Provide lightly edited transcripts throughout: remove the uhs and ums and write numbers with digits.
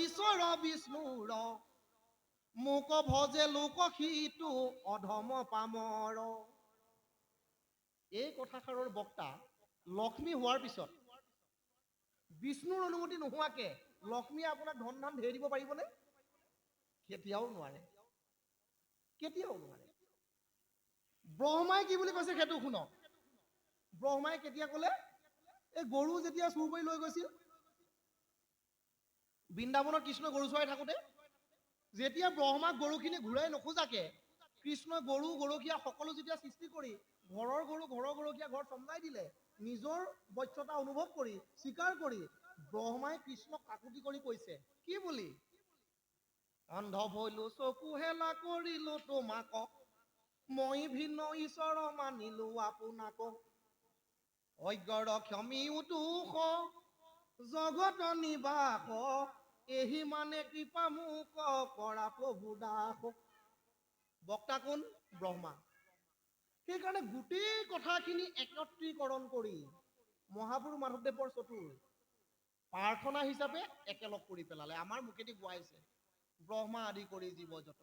ঈশ্বৰ বিষ্ণুৰ মোক ভজে লোক সিটো অধম পামৰ। এই কথাষাৰৰ বক্তা লক্ষ্মী হোৱাৰ পিছত বিষ্ণুৰ অনুমতি নোহোৱাকে লক্ষ্মীয়ে আপোনাক ধন ধান ধেৰ দিব পাৰিবনে? কেতিয়াও নোৱাৰে, কেতিয়াও নোৱাৰে। ব্ৰহ্মাই কি বুলি কৈছে সেইটো শুনক। ব্ৰহ্মাই কেতিয়া ক'লে? এই গৰু যেতিয়া চুৰ কৰি লৈ গৈছিল বৃন্দাবনত কৃষ্ণ গৰু চৰাই থাকোঁতে, যেতিয়া ব্ৰহ্মাক গৰুখিনি ঘূৰাই নোখোজাকে কৃষ্ণই গৰু গৰখীয়া সকলো যেতিয়া সৃষ্টি কৰি ঘৰৰ গৰু ঘৰৰ গৰখীয়া ঘৰ চম্ভাই দিলে, নিজৰ বশ্যতা অনুভৱ কৰি স্বীকাৰ কৰি ব্ৰহ্মাই কৃষ্ণক কাকুতি কৰি কৈছে কি বুলি? অন্ধ ভৈলো চকু হেলা কৰিলো তোমাক, মই ভিন্ন ঈশ্বৰ মানিলো আপোনাক। অজ্ঞৰ ক্ষমীও দুখ জগত নিবাস, এহি মানে কৃপা মোক কৰা প্ৰভু দাস। বক্তা কোন? ব্ৰহ্মা। সেইকাৰণে গোটেই কথাখিনি একত্ৰীকৰণ কৰি মহাপুৰুষ মাধৱদেৱৰ চতুৰ প্ৰাৰ্থনা হিচাপে একেলগ কৰি পেলালে। আমাৰ মুখেদি গোৱাইছে ব্ৰহ্মা আদি কৰি জীৱ যত,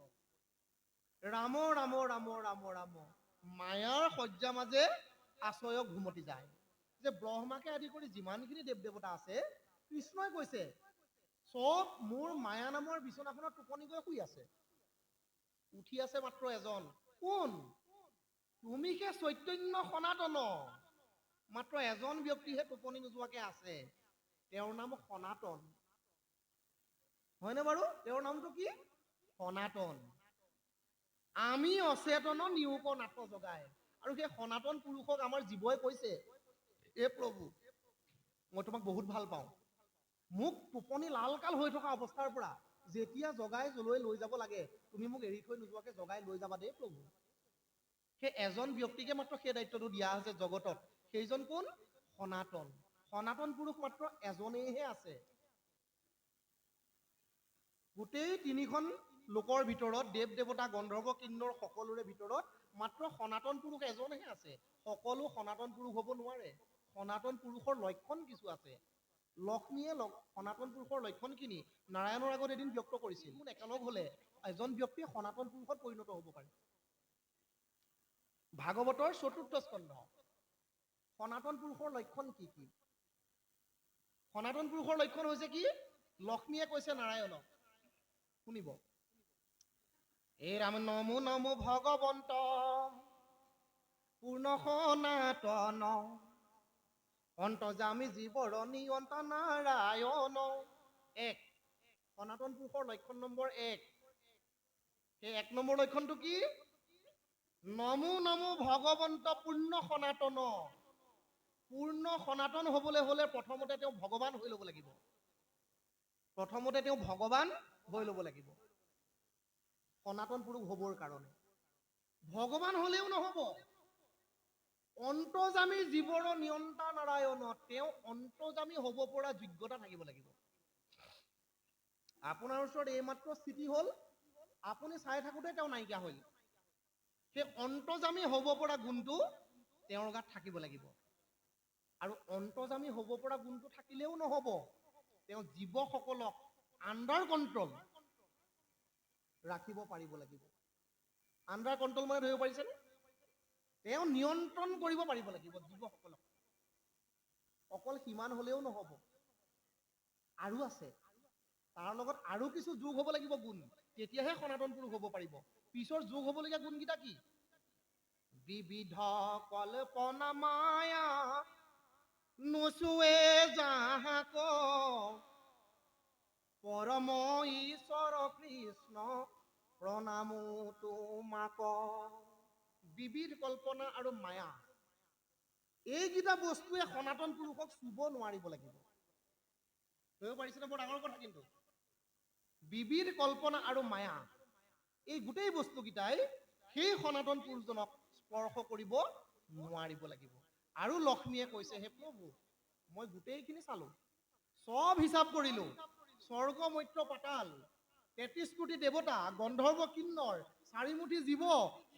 ৰাম ৰাম ৰাম ৰাম ৰাম, মায়াৰ শয্যা মাজে আশ্ৰয় ঘুমতি যায়। যে ব্ৰহ্মাকে আদি কৰি যিমানখিনি দেৱ দেৱতা আছে, কৃষ্ণই কৈছে চব মোৰ মায়া নামৰ বিচনাখনত টোপনি গৈ শুই আছে। উঠি আছে মাত্ৰ এজন। কোন? তুমি সেই চৈতন্য সনাতন। মাত্ৰ এজন ব্যক্তিহে টোপনি নোযোৱাকে আছে, তেওঁৰ নাম সনাতন। হয়নে বাৰু? তেওঁৰ নামটো কি? সনাতন। আমি অচেতন নিয়োগ নাট জগাই। আৰু সেই সনাতন পুৰুষক আমাৰ জীৱই কৈছে, এ প্ৰভু মই তোমাক বহুত ভাল পাওঁ, মোক টোপনি লালকাল হৈ থকা অৱস্থাৰ পৰা যেতিয়া জগাই জলৈ লৈ যাব লাগে তুমি মোক এৰি থৈ নোযোৱাকে জগাই লৈ যাবা দেই প্ৰভু। সেই এজন ব্যক্তিকে মাত্ৰ সেই দায়িত্বটো দিয়া হৈছে জগতত। সেইজন কোন? সনাতন। সনাতন পুৰুষ মাত্ৰ এজনেইহে আছে। গোটেই তিনিখন লোকৰ ভিতৰত দেৱ দেৱতা গন্ধৰ্ব কিন্নৰ সকলোৰে ভিতৰত মাত্ৰ সনাতন পুৰুষ এজনহে আছে। সকলো সনাতন পুৰুষ হ'ব নোৱাৰে। সনাতন পুৰুষৰ লক্ষণ কিছু আছে। লক্ষ্মীয়ে সনাতন পুৰুষৰ লক্ষণখিনি নাৰায়ণৰ আগত এদিন ব্যক্ত কৰিছিল। একেলগ হলে এজন ব্যক্তিয়ে সনাতন পুৰুষত পৰিণত হ'ব পাৰে। ভাগৱতৰ ৪ৰ্থ স্কন্ধ। সনাতন পুৰুষৰ লক্ষণ কি কি? সনাতন পুৰুষৰ লক্ষণ হৈছে কি? লক্ষ্মীয়ে কৈছে নাৰায়ণক, শুনিব, এই ৰাম নমো নমো ভগৱন্ত পূৰ্ণ সনাতন অন্তৰ্যামী জীৱৰ নিয়ন্ত নাৰায়ণ। এক, সনাতন পুৰুষৰ লক্ষণ নম্বৰ ১। সেই ১ নম্বৰ লক্ষণটো কি? নমো নমো ভগৱন্ত পূৰ্ণ সনাতন। পূৰ্ণ সনাতন হবলৈ হলে প্ৰথমতে তেওঁ ভগৱান হৈ ল'ব লাগিব। প্ৰথমতে তেওঁ ভগৱান হৈ ল'ব লাগিব সনাতন পুৰুষ হ'বৰ কাৰণে। ভগৱান হলেও নহব, অন্তৰ্যামী জীৱৰ নিয়ন্তা নাৰায়ণ, তেওঁ অন্তৰ্যামী হ'ব পৰা যোগ্যতা থাকিব লাগিব। আপোনাৰ ওচৰত এইমাত্ৰ স্থিতি হ'ল, আপুনি চাই থাকোঁতে তেওঁ নাইকিয়া হ'ল। সেই অন্তৰ্যামী হ'ব পৰা গুণটো তেওঁৰ গাত থাকিব লাগিব। আৰু অন্তৰ্যামী হ'ব পৰা গুণটো থাকিলেও নহব, তেওঁ জীৱসকলক আণ্ডাৰ কণ্ট্ৰল ৰাখিব পাৰিব লাগিব। আণ্ডাৰ কণ্ট্ৰল মানে ধৰিব পাৰিছেনে? তেওঁ নিয়ন্ত্ৰণ কৰিব পাৰিব লাগিব জীৱসকলক। অকল সিমান হলেও নহব, আৰু আছে তাৰ লগত আৰু কিছু যোগ হ'ব লাগিব গুণ, তেতিয়াহে সনাতন পুৰুষ হ'ব পাৰিব। পিছৰ যোগ হ'বলগীয়া গুণকেইটা কি? বিবিধ কল্পনা মায়া নোচোৱে যাহাক, পৰম ঈশ্বৰ কৃষ্ণ প্ৰণামো তোমাক। বিবিধ কল্পনা আৰু মায়া, এইকেইটা বস্তুৱে সনাতন পুৰুষক চুব নোৱাৰিব লাগিব। ধৰিব পাৰিছেনে? বৰ ডাঙৰ কথা কিন্তু। বিবিধ কল্পনা আৰু মায়া, এই গোটেই বস্তুকেইটাই সেই সনাতন পুৰুষজনক স্পৰ্শ কৰিব নোৱাৰিব লাগিব। আৰু লক্ষ্মীয়ে কৈছে, হে প্ৰভু মই গোটেইখিনি চালো, চব হিচাপ কৰিলো, স্বৰ্গ মৰ্ত্য পাতাল ৩৩ কোটি দেৱতা গন্ধৰ্ব কিন্নৰ চাৰিমুঠি জীৱ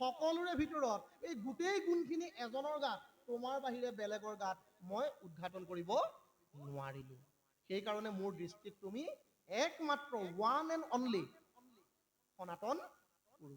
সকলোৰে ভিতৰত এই গোটেই গুণখিনি এজনৰ গাত, তোমাৰ বাহিৰে বেলেগৰ গাত মই উদ্ঘাটন কৰিব নোৱাৰিলো। সেইকাৰণে মোৰ দৃষ্টিত তুমি একমাত্ৰ ওৱান এণ্ড অনলি সনাতন গুৰু।